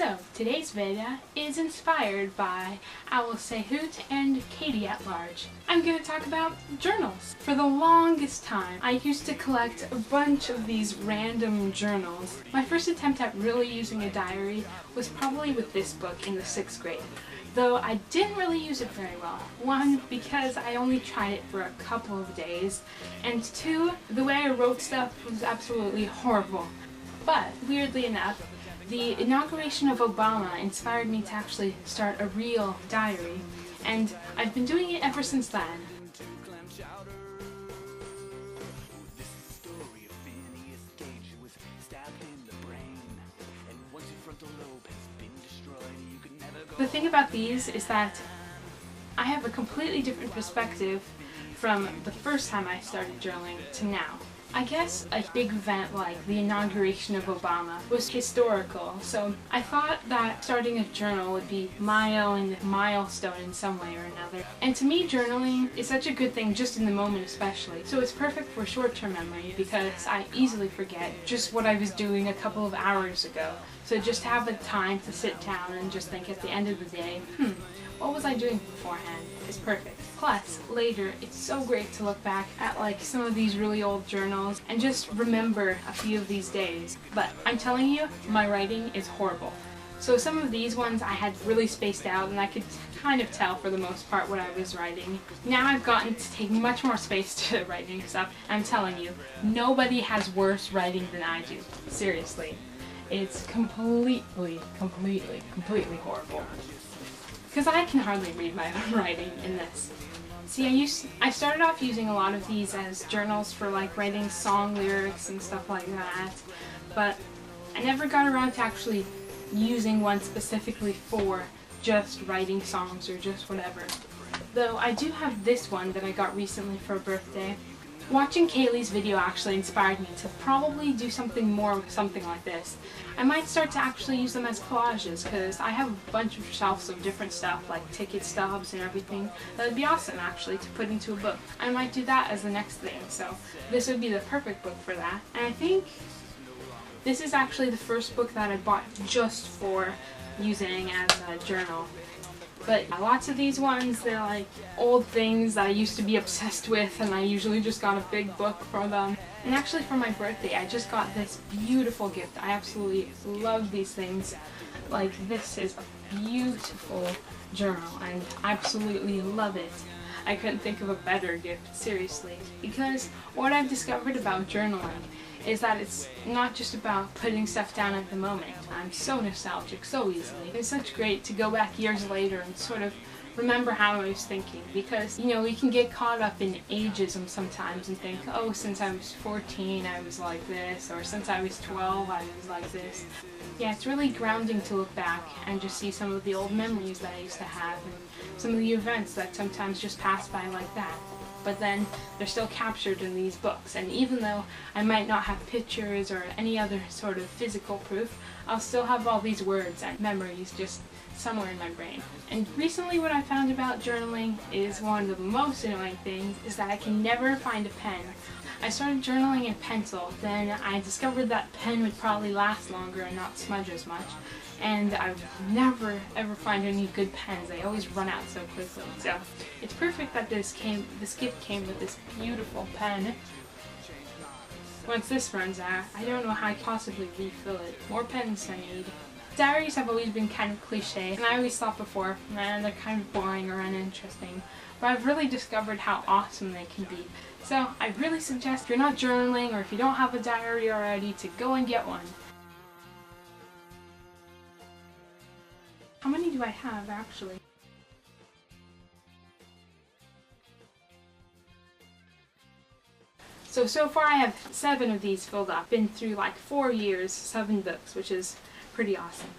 So, today's VEDA is inspired by owlssayhooot and KatieatLarge. I'm going to talk about journals. For the longest time, I used to collect a bunch of these random journals. My first attempt at really using a diary was probably with this book in the 6th grade. Though I didn't really use it very well. One, because I only tried it for a couple of days, and two, the way I wrote stuff was absolutely horrible. But, weirdly enough, the inauguration of Obama inspired me to actually start a real diary, and I've been doing it ever since then. The thing about these is that I have a completely different perspective from the first time I started journaling to now. I guess a big event like the inauguration of Obama was historical, so I thought that starting a journal would be my own milestone in some way or another. And to me, journaling is such a good thing just in the moment especially, so it's perfect for short-term memory because I easily forget just what I was doing a couple of hours ago. So just have the time to sit down and just think at the end of the day, what was I doing beforehand? It's perfect. Plus, later, it's so great to look back at like some of these really old journals and just remember a few of these days. But I'm telling you, my writing is horrible. So some of these ones I had really spaced out and I could kind of tell for the most part what I was writing. Now I've gotten to take much more space to writing stuff. I'm telling you, nobody has worse writing than I do. Seriously. It's completely horrible. Because I can hardly read my own writing in this. See, I started off using a lot of these as journals for like writing song lyrics and stuff like that, but I never got around to actually using one specifically for just writing songs or just whatever. Though I do have this one that I got recently for a birthday. Watching Kaylee's video actually inspired me to probably do something more with something like this. I might start to actually use them as collages because I have a bunch of shelves of different stuff like ticket stubs and everything. That would be awesome actually to put into a book. I might do that as the next thing, so this would be the perfect book for that. And I think this is actually the first book that I bought just for using as a journal. But lots of these ones, they're like old things that I used to be obsessed with, and I usually just got a big book for them. And actually for my birthday, I just got this beautiful gift. I absolutely love these things. Like, this is a beautiful journal, and I absolutely love it. I couldn't think of a better gift, seriously. Because what I've discovered about journaling is that it's not just about putting stuff down at the moment. I'm so nostalgic so easily. It's such great to go back years later and sort of remember how I was thinking, because, you know, we can get caught up in ageism sometimes and think, oh, since I was 14 I was like this, or since I was 12 I was like this. Yeah, it's really grounding to look back and just see some of the old memories that I used to have and some of the events that sometimes just pass by like that. But then they're still captured in these books, and even though I might not have pictures or any other sort of physical proof, I'll still have all these words and memories just somewhere in my brain. And recently what I found about journaling is one of the most annoying things is that I can never find a pen. I started journaling in pencil, then I discovered that pen would probably last longer and not smudge as much, and I would never ever find any good pens. They always run out so quickly. So it's perfect that this gift came with this beautiful pen. Once this runs out, I don't know how I possibly refill it. More pens I need. Diaries have always been kind of cliche, and I always thought before, man, they're kind of boring or uninteresting. But I've really discovered how awesome they can be. So I really suggest if you're not journaling or if you don't have a diary already to go and get one. How many do I have actually? So far I have 7 of these filled up. Been through like 4 years, 7 books, which is pretty awesome.